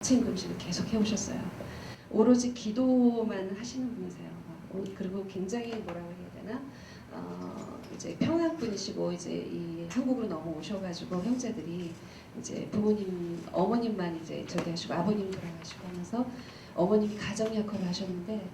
아침 금식을 계속 해오셨어요. 오로지 기도만 하시는 분이세요. 그리고 굉장히 뭐라고 해야 되나? 이제 평양 분이시고 이제 이 한국으로 넘어오셔가지고 형제들이 이제 부모님, 어머님만 이제 저기 하시고 아버님 돌아가시고 하면서 어머님이 가정 역할을 하셨는데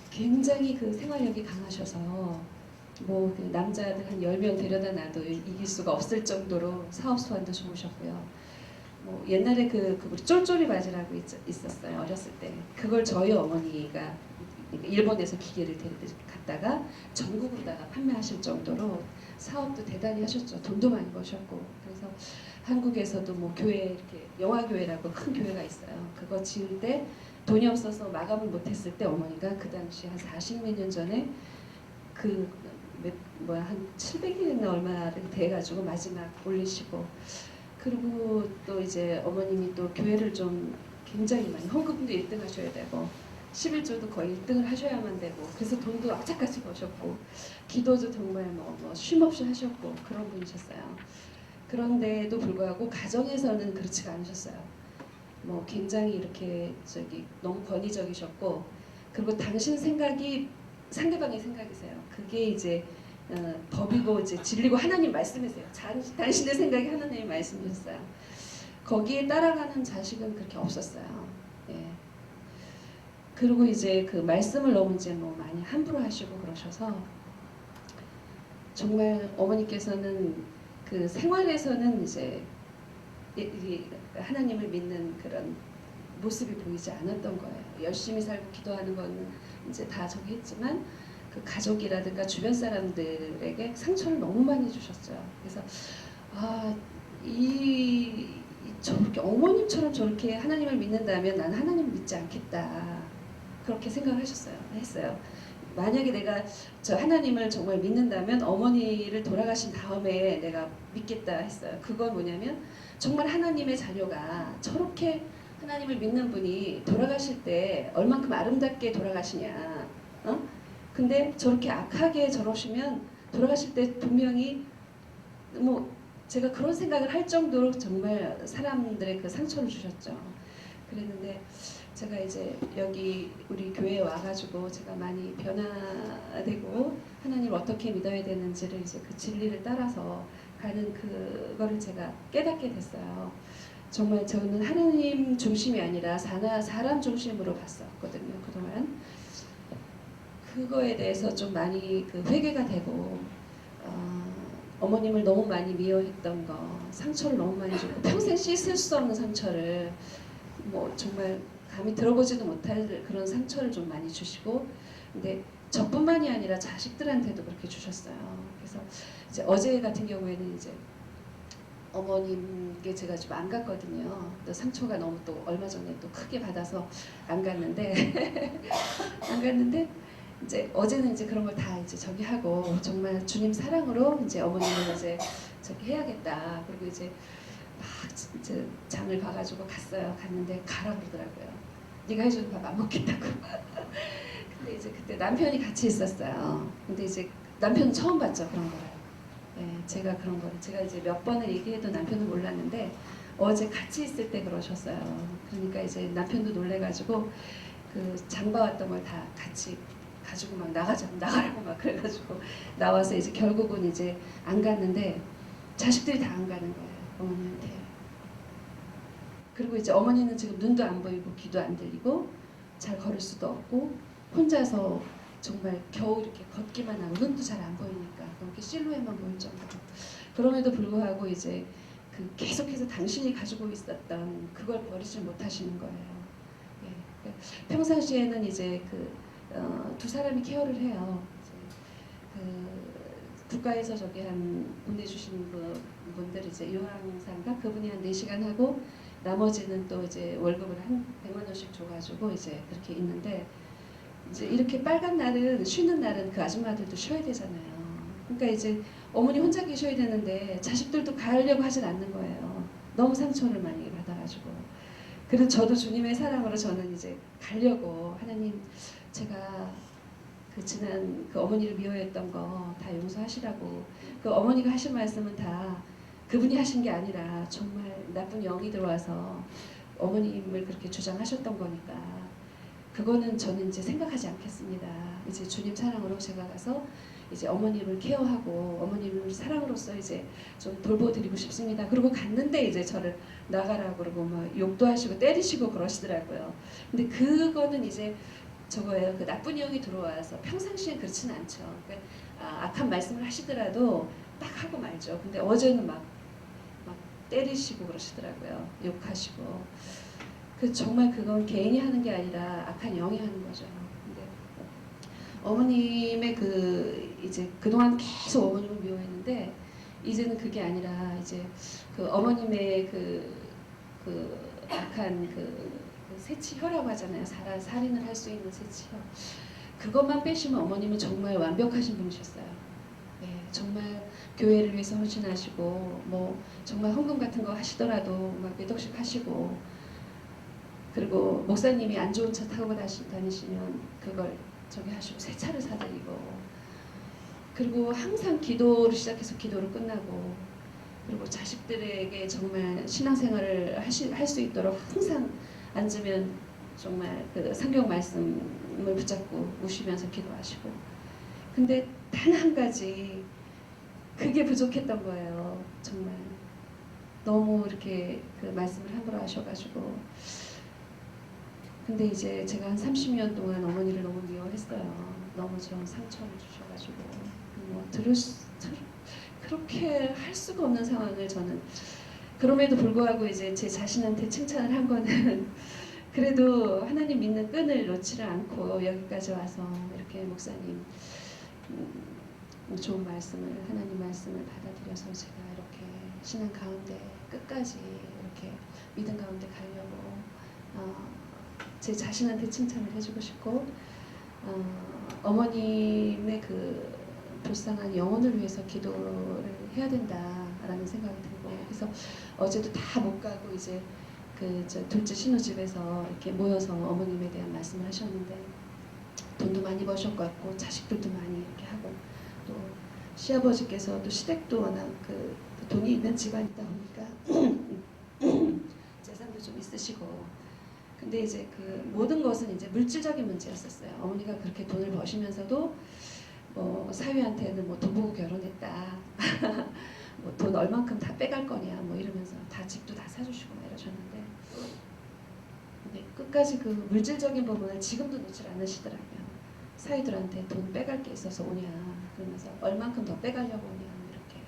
굉장히 그 생활력이 강하셔서 뭐 그 남자들 한 10명 데려다 놔도 이길 수가 없을 정도로 사업 수완도 좋으셨고요. 뭐 옛날에 그 우리 쫄쫄이 바지라고 있었어요. 어렸을 때. 그걸 저희 어머니가 일본에서 기계를 갔다가 전국으로다가 판매하실 정도로 사업도 대단히 하셨죠. 돈도 많이 버셨고. 그래서 한국에서도 뭐 교회 이렇게 영화교회라고 큰 교회가 있어요. 그거 지을 때 돈이 없어서 마감을 못했을 때 어머니가 그 당시 한 40몇 년 전에 한 700일이나 얼마를 돼가지고 마지막 올리시고, 그리고 또 이제 어머님이 또 교회를 좀 굉장히 많이 헌금도 1등 하셔야 되고 11조도 거의 1등을 하셔야만 되고, 그래서 돈도 악착같이 버셨고 기도도 정말 뭐 쉼없이 하셨고 그런 분이셨어요. 그런데도 불구하고 가정에서는 그렇지가 않으셨어요. 뭐 굉장히 이렇게 너무 권위적이셨고, 그리고 당신 생각이 상대방의 생각이세요. 그게 이제 법이고 이제 진리고 하나님 말씀이세요. 당신의 생각이 하나님의 말씀이셨어요. 거기에 따라가는 자식은 그렇게 없었어요. 예. 그리고 이제 그 말씀을 너무 이제 뭐 많이 함부로 하시고 그러셔서 정말 어머니께서는 그 생활에서는 이제 하나님을 믿는 그런 모습이 보이지 않았던 거예요. 열심히 살고 기도하는 거는 이제 다 저기 했지만 그 가족이라든가 주변 사람들에게 상처를 너무 많이 주셨어요. 그래서 저렇게 어머님처럼 저렇게 하나님을 믿는다면 난 하나님을 믿지 않겠다. 그렇게 생각을 했어요. 만약에 내가 저 하나님을 정말 믿는다면 어머니를 돌아가신 다음에 내가 믿겠다 했어요. 그건 뭐냐면 정말 하나님의 자녀가 저렇게 하나님을 믿는 분이 돌아가실 때 얼만큼 아름답게 돌아가시냐. 근데 저렇게 악하게 저러시면 돌아가실 때 분명히 뭐 제가 그런 생각을 할 정도로 정말 사람들의 그 상처를 주셨죠. 그랬는데 제가 이제 여기 우리 교회에 와가지고 제가 많이 변화되고 하나님을 어떻게 믿어야 되는지를 이제 그 진리를 따라서 가는 그거를 제가 깨닫게 됐어요. 정말 저는 하나님 중심이 아니라 사람 중심으로 봤었거든요. 그동안 그거에 대해서 좀 많이 그 회개가 되고 어머님을 너무 많이 미워했던 거, 상처를 너무 많이 줬고 평생 씻을 수 없는 상처를 뭐 정말 감히 들어보지도 못할 그런 상처를 좀 많이 주시고, 근데 저뿐만이 아니라 자식들한테도 그렇게 주셨어요. 그래서 이제 어제 같은 경우에는 이제 어머님께 제가 좀 안 갔거든요. 또 상처가 너무 또 얼마 전에 또 크게 받아서 안 갔는데 안 갔는데 이제 어제는 이제 그런 걸 다 이제 저기 하고 정말 주님 사랑으로 이제 어머님을 이제 저기 해야겠다. 그리고 이제 막 이제 장을 봐가지고 갔는데 가라 그러더라고요. 네가 해주는 밥 안 먹겠다고. 근데 이제 그때 남편이 같이 있었어요. 근데 이제 남편은 처음 봤죠, 그런 거를. 네, 제가 그런 거를 제가 이제 몇 번을 얘기해도 남편은 몰랐는데 어제 같이 있을 때 그러셨어요. 그러니까 이제 남편도 놀래가지고 그 장 봐왔던 걸 다 같이 가지고 막 나가라고 막 그래가지고 나와서 이제 결국은 이제 안 갔는데 자식들이 다 안 가는 거예요, 어머니한테. 그리고 이제 어머니는 지금 눈도 안 보이고 귀도 안 들리고 잘 걸을 수도 없고 혼자서 정말 겨우 이렇게 걷기만 하고 눈도 잘 안 보이니까 그렇게 실루엣만 보일 정도로. 그럼에도 불구하고 이제 그 계속해서 당신이 가지고 있었던 그걸 버리지 못하시는 거예요. 예. 평상시에는 이제 두 사람이 케어를 해요. 국가에서 저기 보내주신 분들 이제 요양사인가 그분이 한 4시간 하고 나머지는 또 이제 월급을 한 100만 원씩 줘가지고 이제 그렇게 있는데, 이제 이렇게 빨간 날은 쉬는 날은 그 아줌마들도 쉬어야 되잖아요. 그러니까 이제 어머니 혼자 계셔야 되는데 자식들도 가려고 하진 않는 거예요. 너무 상처를 많이 받아가지고. 그래서 저도 주님의 사랑으로 저는 이제 가려고 하나님 제가 지난 어머니를 미워했던 거 다 용서하시라고. 그 어머니가 하신 말씀은 다 그분이 하신 게 아니라 정말 나쁜 영이 들어와서 어머님을 그렇게 주장하셨던 거니까 그거는 저는 이제 생각하지 않겠습니다. 이제 주님 사랑으로 제가 가서 이제 어머님을 케어하고 어머님을 사랑으로서 이제 좀 돌보드리고 싶습니다. 그리고 갔는데 이제 저를 나가라고 그러고 막 욕도 하시고 때리시고 그러시더라고요. 근데 그거는 이제 저거예요. 그 나쁜 영이 들어와서 평상시엔 그렇지는 않죠. 그러니까 악한 말씀을 하시더라도 딱 하고 말죠. 근데 어제는 막 때리시고 그러시더라고요. 욕하시고. 그 정말 그건 개인이 하는 게 아니라 악한 영이 하는 거죠. 근데 어머님의 그 이제 그동안 계속 어머님을 미워했는데 이제는 그게 아니라 이제 그 어머님의 그 악한 그 세치혀라고 하잖아요. 살인을 할 수 있는 세치혀. 그것만 빼시면 어머님은 정말 완벽하신 분이셨어요. 네, 정말 교회를 위해서 헌신하시고 뭐 정말 헌금 같은 거 하시더라도 막 몇 억씩 하시고 그리고 목사님이 안 좋은 차 타고 다니시면 그걸 저기 하시고 새 차를 사드리고 그리고 항상 기도를 시작해서 기도를 끝나고 그리고 자식들에게 정말 신앙생활을 할 수 있도록 항상 앉으면 정말 그 성경 말씀을 붙잡고 우시면서 기도하시고 근데 단 한 가지 그게 부족했던 거예요. 정말 너무 이렇게 그 말씀을 함부로 하셔가지고 근데 이제 제가 한 30년 동안 어머니를 너무 미워했어요. 너무 저 상처를 주셔가지고 뭐 그렇게 할 수가 없는 상황을 저는 그럼에도 불구하고 이제 제 자신한테 칭찬을 한 거는 그래도 하나님 믿는 끈을 놓지를 않고 여기까지 와서 이렇게 목사님 좋은 말씀을 하나님 말씀을 받아들여서 제가 이렇게 신앙 가운데 끝까지 이렇게 믿음 가운데 가려고 제 자신한테 칭찬을 해주고 싶고 어머님의 그 불쌍한 영혼을 위해서 기도를 해야 된다라는 생각이 들고 그래서 어제도 다 못 가고 이제 저 둘째 신우집에서 이렇게 모여서 어머님에 대한 말씀을 하셨는데 돈도 많이 버셨고 자식들도 많이 이렇게 하고 또 시아버지께서 또 시댁도 워낙 그 돈이 있는 집안이다 보니까 재산도 좀 있으시고 근데 이제 그 모든 것은 이제 물질적인 문제였었어요. 어머니가 그렇게 돈을 버시면서도 뭐 사위한테는 뭐 돈 보고 결혼했다. 뭐 돈 얼만큼 다 빼갈 거냐 뭐 이러면서 다 집도 다 사주시고 막 이러셨는데 근데 끝까지 그 물질적인 부분을 지금도 놓질 않으시더라고요. 사위들한테 돈 빼갈 게 있어서 오냐 그러면서 얼만큼 더 빼가려고 오냐 이렇게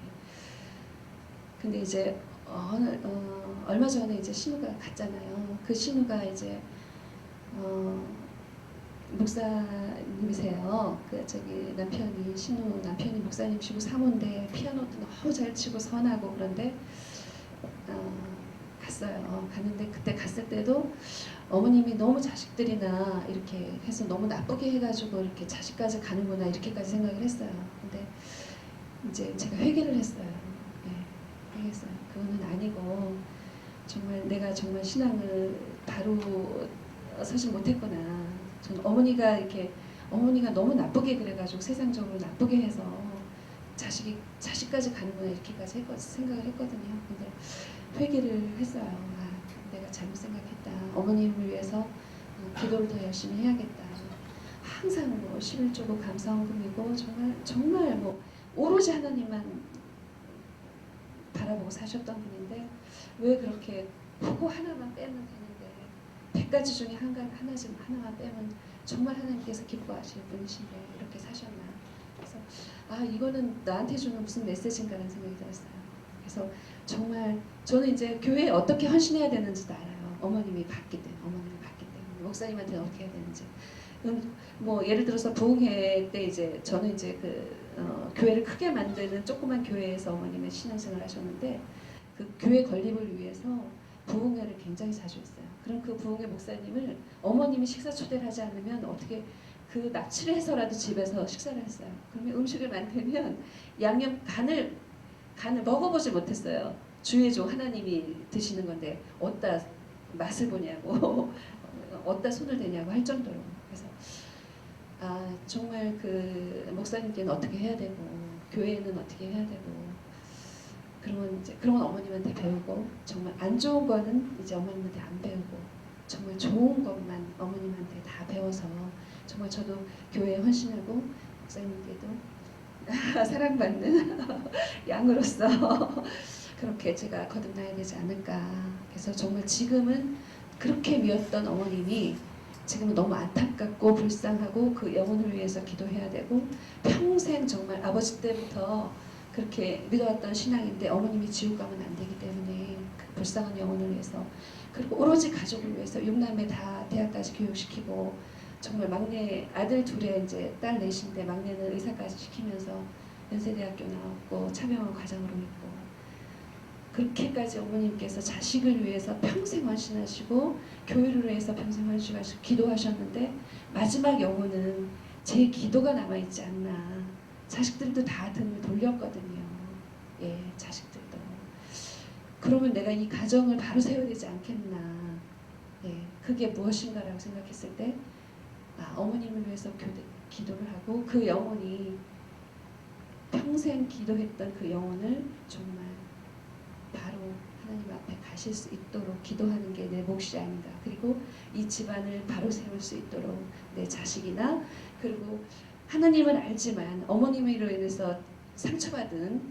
근데 이제 얼마 전에 이제 신우가 갔잖아요. 그 신우가 이제 목사님이세요. 그 저기 남편이 신우 남편이 목사님이시고 사모인데 피아노도 너무 잘 치고 선하고 그런데 갔어요. 갔는데 그때 갔을 때도 어머님이 너무 자식들이나 이렇게 해서 너무 나쁘게 해가지고 이렇게 자식까지 가는구나 이렇게까지 생각을 했어요. 근데 이제 제가 회개를 했어요. 네, 회개했어요. 그거는 아니고 정말 내가 정말 신앙을 바로 서지 못했구나. 전 어머니가 너무 나쁘게 그래가지고 세상적으로 나쁘게 해서 자식까지 가는구나 이렇게까지 생각을 했거든요. 근데 회개를 했어요. 내가 잘못 생각했다. 어머님을 위해서 기도를 더 열심히 해야겠다. 항상 뭐 11조고 감사헌금이고 정말 뭐 오로지 하나님만 바라보고 사셨던 분인데 왜 그렇게 그거 하나만 빼면 되는데 100가지 중에 하나만 빼면 정말 하나님께서 기뻐하실 분이신데 이렇게 사셨나. 그래서 이거는 나한테 주는 무슨 메시지인가라는 생각이 들었어요. 그래서 정말 저는 이제 교회에 어떻게 헌신해야 되는지도 알아요. 어머님이 봤기 때문에 목사님한테는 어떻게 해야 되는지. 뭐 예를 들어서 부흥회 때 이제 저는 이제 교회를 크게 만드는 조그만 교회에서 어머님의 신앙생활을 하셨는데 그 교회 건립을 위해서 부흥회를 굉장히 자주 했어요. 그럼 그 부흥회 목사님을 어머님이 식사 초대를 하지 않으면 어떻게 그 납치를 해서라도 집에서 식사를 했어요. 그러면 음식을 만들면 간을 먹어보지 못했어요. 주의조 하나님이 드시는 건데 어디다 맛을 보냐고 어디다 손을 대냐고 할 정도로. 그래서 정말 그 목사님께는 어떻게 해야 되고 교회는 어떻게 해야 되고 그러면 이제 그런 건 어머님한테 배우고 정말 안 좋은 거는 이제 어머님한테 안 배우고 정말 좋은 것만 어머님한테 다 배워서 정말 저도 교회에 헌신하고 목사님께도 사랑받는 양으로서 그렇게 제가 거듭나야 되지 않을까. 그래서 정말 지금은 그렇게 미웠던 어머님이 지금은 너무 안타깝고 불쌍하고 그 영혼을 위해서 기도해야 되고 평생 정말 아버지 때부터 그렇게 믿어왔던 신앙인데 어머님이 지옥 가면 안 되기 때문에 그 불쌍한 영혼을 위해서 그리고 오로지 가족을 위해서 6남매 다 대학까지 교육시키고 정말 막내 아들 둘에 이제 딸 넷인데 막내는 의사까지 시키면서 연세대학교 나왔고 차명원 과장으로 있고 그렇게까지 어머님께서 자식을 위해서 평생 헌신하시고 교회를 위해서 평생 헌신하시고 기도하셨는데 마지막 영혼은 제 기도가 남아있지 않나. 자식들도 다 등을 돌렸거든요. 예, 자식들도. 그러면 내가 이 가정을 바로 세워야 되지 않겠나. 예, 그게 무엇인가라고 생각했을 때 어머님을 위해서 기도를 하고 그 영혼이 평생 기도했던 그 영혼을 정말 바로 하나님 앞에 가실 수 있도록 기도하는 게 내 몫이 아닌가. 그리고 이 집안을 바로 세울 수 있도록 내 자식이나 그리고 하나님을 알지만 어머님으로 인해서 상처받은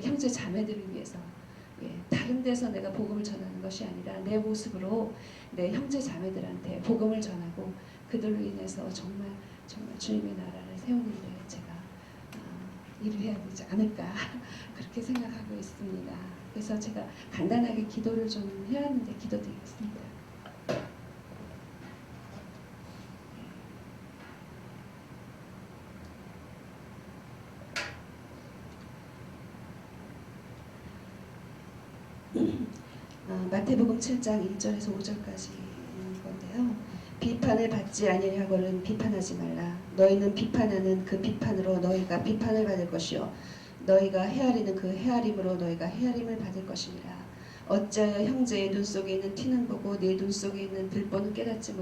형제 자매들을 위해서 다른 데서 내가 복음을 전하는 것이 아니라 내 모습으로 내 형제 자매들한테 복음을 전하고 그들로 인해서 정말 주님의 나라를 세우는데 제가 일을 해야 되지 않을까 그렇게 생각하고 있습니다. 그래서 제가 간단하게 기도를 좀 해야 하는데 기도드리겠습니다. 마태복음 7장 1절에서 5절까지 있는 건데요. 비판을 받지 아니하고는 비판하지 말라. 너희는 비판하는 그 비판으로 너희가 비판을 받을 것이요 너희가 헤아리는 그 헤아림으로 너희가 헤아림을 받을 것이니라. 어찌하여 형제의 눈 속에 있는 티는 보고 네 눈 속에 있는 들보는 깨닫지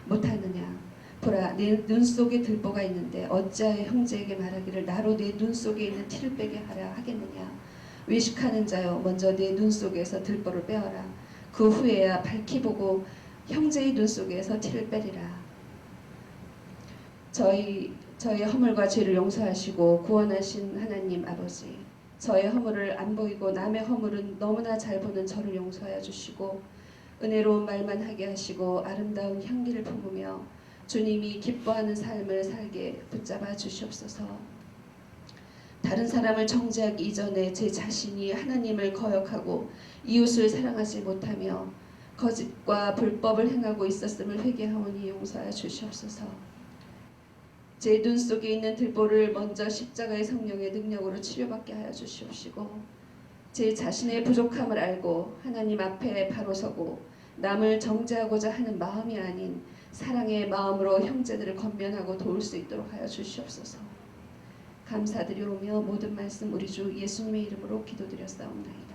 못하느냐. 보라, 내 눈 속에 들보가 있는데 어찌하여 형제에게 말하기를 나로 내 눈 속에 있는 티를 빼게 하라 하겠느냐. 외식하는 자여 먼저 내 눈 속에서 들보를 빼어라. 그 후에야 밝히 보고 형제의 눈 속에서 티를 빼리라. 저희 허물과 죄를 용서하시고 구원하신 하나님 아버지, 저의 허물을 안 보이고 남의 허물은 너무나 잘 보는 저를 용서하여 주시고 은혜로운 말만 하게 하시고 아름다운 향기를 품으며 주님이 기뻐하는 삶을 살게 붙잡아 주시옵소서. 다른 사람을 정죄하기 이전에 제 자신이 하나님을 거역하고 이웃을 사랑하지 못하며 거짓과 불법을 행하고 있었음을 회개하오니 용서하여 주시옵소서. 제 눈 속에 있는 들보를 먼저 십자가의 성령의 능력으로 치료받게 하여 주시옵시고 제 자신의 부족함을 알고 하나님 앞에 바로 서고 남을 정죄하고자 하는 마음이 아닌 사랑의 마음으로 형제들을 권면하고 도울 수 있도록 하여 주시옵소서. 감사드리오며 모든 말씀 우리 주 예수님의 이름으로 기도드렸사옵나이다.